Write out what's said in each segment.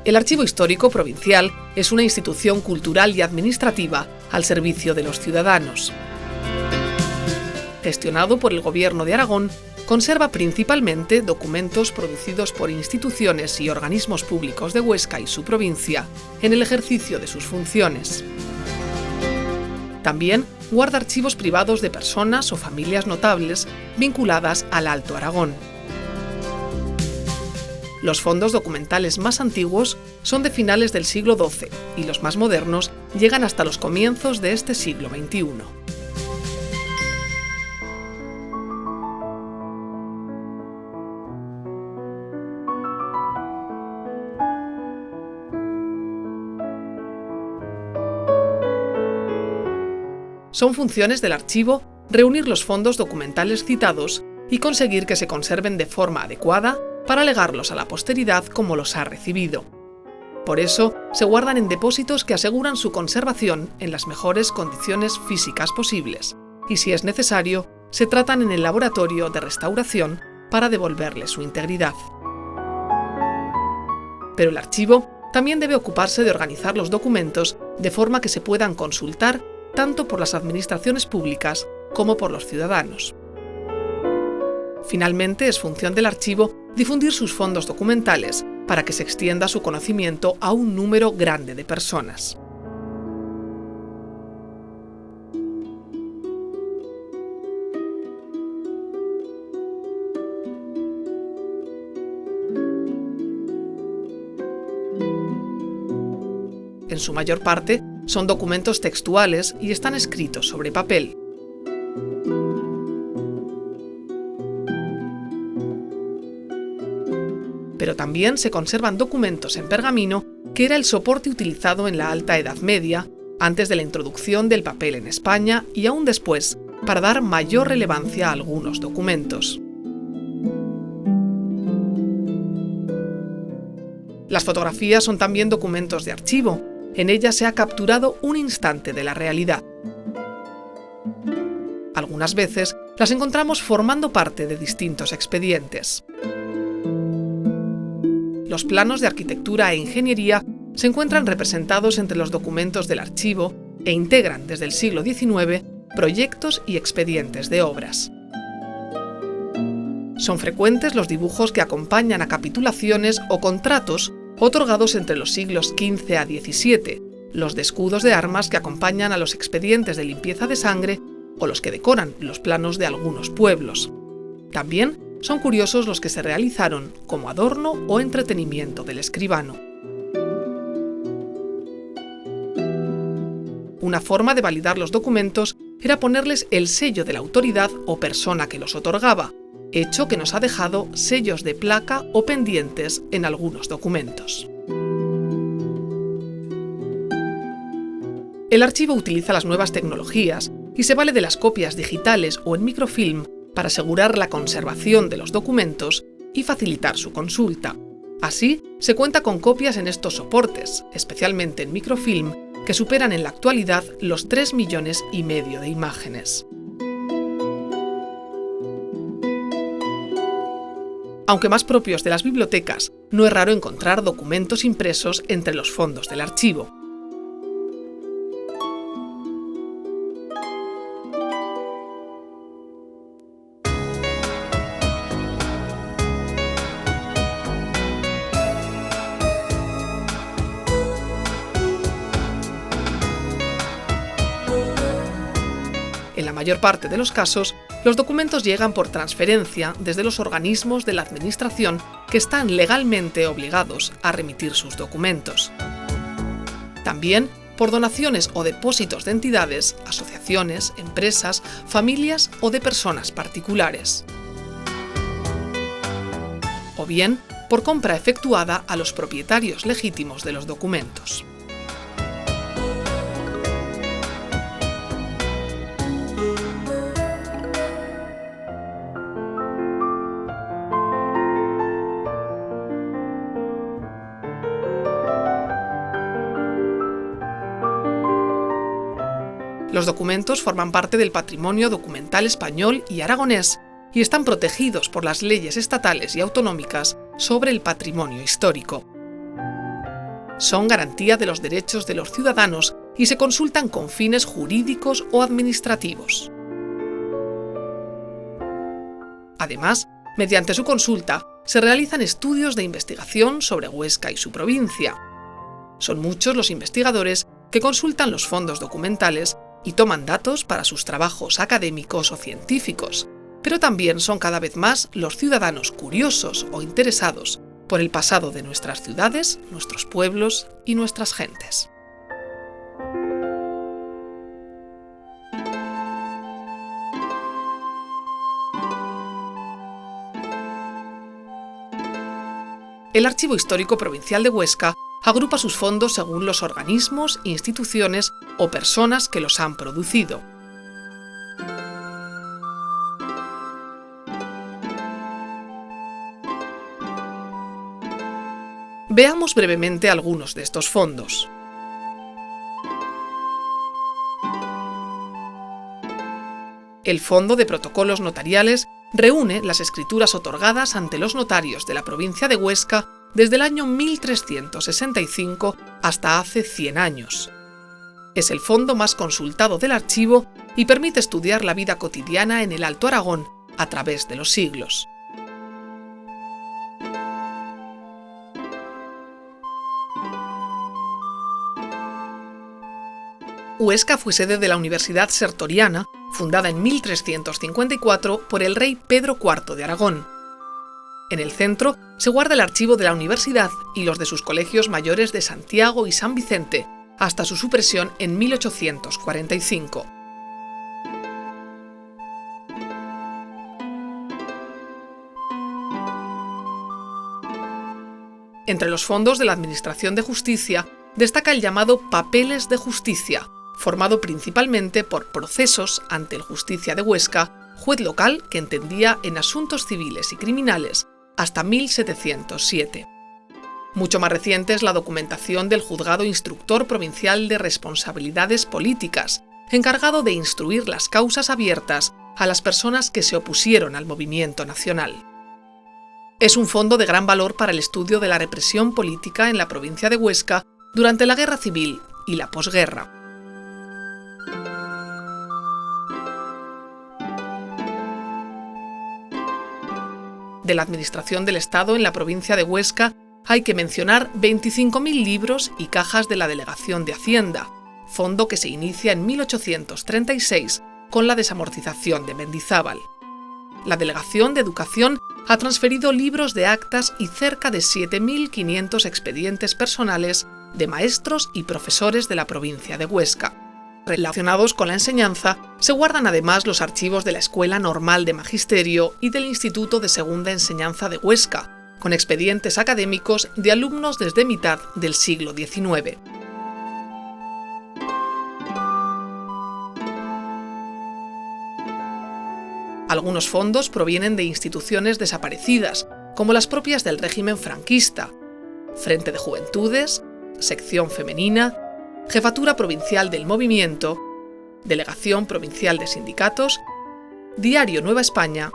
El Archivo Histórico Provincial es una institución cultural y administrativa al servicio de los ciudadanos. Gestionado por el Gobierno de Aragón, conserva principalmente documentos producidos por instituciones y organismos públicos de Huesca y su provincia en el ejercicio de sus funciones. También guarda archivos privados de personas o familias notables vinculadas al Alto Aragón. Los fondos documentales más antiguos son de finales del siglo XII y los más modernos llegan hasta los comienzos de este siglo XXI. Son funciones del archivo reunir los fondos documentales citados y conseguir que se conserven de forma adecuada para legarlos a la posteridad como los ha recibido. Por eso, se guardan en depósitos que aseguran su conservación en las mejores condiciones físicas posibles, y si es necesario, se tratan en el laboratorio de restauración para devolverle su integridad. Pero el archivo también debe ocuparse de organizar los documentos de forma que se puedan consultar tanto por las administraciones públicas como por los ciudadanos. Finalmente, es función del archivo difundir sus fondos documentales para que se extienda su conocimiento a un número grande de personas. En su mayor parte, son documentos textuales y están escritos sobre papel. Pero también se conservan documentos en pergamino, que era el soporte utilizado en la Alta Edad Media, antes de la introducción del papel en España y aún después, para dar mayor relevancia a algunos documentos. Las fotografías son también documentos de archivo. En ellas se ha capturado un instante de la realidad. Algunas veces las encontramos formando parte de distintos expedientes. Los planos de arquitectura e ingeniería se encuentran representados entre los documentos del archivo e integran desde el siglo XIX proyectos y expedientes de obras. Son frecuentes los dibujos que acompañan a capitulaciones o contratos otorgados entre los siglos XV a XVII, los de escudos de armas que acompañan a los expedientes de limpieza de sangre o los que decoran los planos de algunos pueblos. También son curiosos los que se realizaron como adorno o entretenimiento del escribano. Una forma de validar los documentos era ponerles el sello de la autoridad o persona que los otorgaba, hecho que nos ha dejado sellos de placa o pendientes en algunos documentos. El archivo utiliza las nuevas tecnologías y se vale de las copias digitales o en microfilm para asegurar la conservación de los documentos y facilitar su consulta. Así, se cuenta con copias en estos soportes, especialmente en microfilm, que superan en la actualidad los 3,5 millones de imágenes. Aunque más propios de las bibliotecas, no es raro encontrar documentos impresos entre los fondos del archivo. En la mayor parte de los casos, los documentos llegan por transferencia desde los organismos de la Administración que están legalmente obligados a remitir sus documentos. También por donaciones o depósitos de entidades, asociaciones, empresas, familias o de personas particulares. O bien por compra efectuada a los propietarios legítimos de los documentos. Los documentos forman parte del patrimonio documental español y aragonés y están protegidos por las leyes estatales y autonómicas sobre el patrimonio histórico. Son garantía de los derechos de los ciudadanos y se consultan con fines jurídicos o administrativos. Además, mediante su consulta, se realizan estudios de investigación sobre Huesca y su provincia. Son muchos los investigadores que consultan los fondos documentales y toman datos para sus trabajos académicos o científicos, pero también son cada vez más los ciudadanos curiosos o interesados por el pasado de nuestras ciudades, nuestros pueblos y nuestras gentes. El Archivo Histórico Provincial de Huesca agrupa sus fondos según los organismos, instituciones o personas que los han producido. Veamos brevemente algunos de estos fondos. El Fondo de Protocolos Notariales reúne las escrituras otorgadas ante los notarios de la provincia de Huesca desde el año 1365 hasta hace 100 años. Es el fondo más consultado del archivo y permite estudiar la vida cotidiana en el Alto Aragón a través de los siglos. Huesca fue sede de la Universidad Sertoriana, fundada en 1354 por el rey Pedro IV de Aragón. En el centro se guarda el archivo de la universidad y los de sus colegios mayores de Santiago y San Vicente, hasta su supresión en 1845. Entre los fondos de la Administración de Justicia destaca el llamado Papeles de Justicia, formado principalmente por procesos ante el Justicia de Huesca, juez local que entendía en asuntos civiles y criminales, hasta 1707. Mucho más reciente es la documentación del Juzgado Instructor Provincial de Responsabilidades Políticas, encargado de instruir las causas abiertas a las personas que se opusieron al movimiento nacional. Es un fondo de gran valor para el estudio de la represión política en la provincia de Huesca durante la Guerra Civil y la posguerra. De la Administración del Estado en la provincia de Huesca hay que mencionar 25.000 libros y cajas de la Delegación de Hacienda, fondo que se inicia en 1836 con la desamortización de Mendizábal. La Delegación de Educación ha transferido libros de actas y cerca de 7.500 expedientes personales de maestros y profesores de la provincia de Huesca. Relacionados con la enseñanza, se guardan además los archivos de la Escuela Normal de Magisterio y del Instituto de Segunda Enseñanza de Huesca, con expedientes académicos de alumnos desde mitad del siglo XIX. Algunos fondos provienen de instituciones desaparecidas, como las propias del régimen franquista: Frente de Juventudes, Sección Femenina, Jefatura Provincial del Movimiento, Delegación Provincial de Sindicatos, Diario Nueva España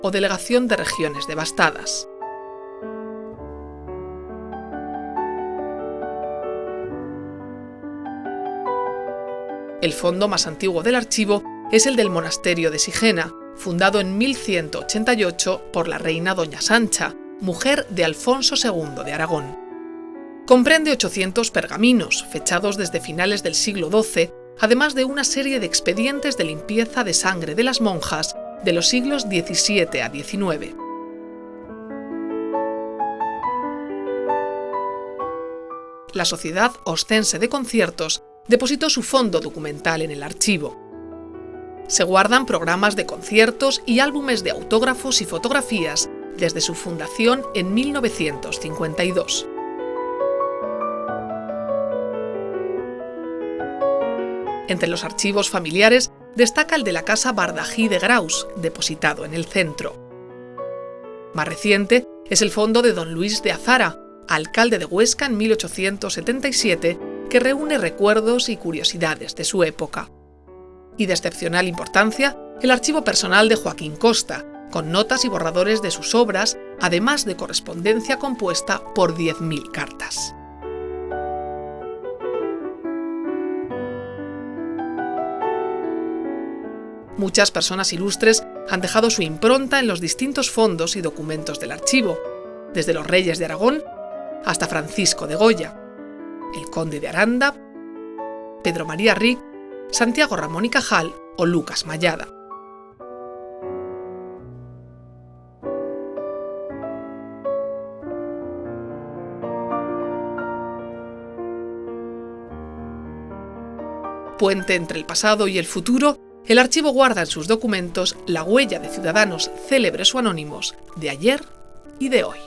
o Delegación de Regiones Devastadas. El fondo más antiguo del archivo es el del monasterio de Sigena, fundado en 1188 por la reina Doña Sancha, mujer de Alfonso II de Aragón. Comprende 800 pergaminos, fechados desde finales del siglo XII, además de una serie de expedientes de limpieza de sangre de las monjas de los siglos XVII a XIX. La Sociedad Ostense de Conciertos depositó su fondo documental en el archivo. Se guardan programas de conciertos y álbumes de autógrafos y fotografías desde su fundación en 1952. Entre los archivos familiares destaca el de la Casa Bardají de Graus, depositado en el centro. Más reciente es el fondo de don Luis de Azara, alcalde de Huesca en 1877, que reúne recuerdos y curiosidades de su época. Y de excepcional importancia, el archivo personal de Joaquín Costa, con notas y borradores de sus obras, además de correspondencia compuesta por 10.000 cartas. Muchas personas ilustres han dejado su impronta en los distintos fondos y documentos del archivo, desde los reyes de Aragón hasta Francisco de Goya, el conde de Aranda, Pedro María Ric, Santiago Ramón y Cajal o Lucas Mallada. Puente entre el pasado y el futuro, el archivo guarda en sus documentos la huella de ciudadanos célebres o anónimos de ayer y de hoy.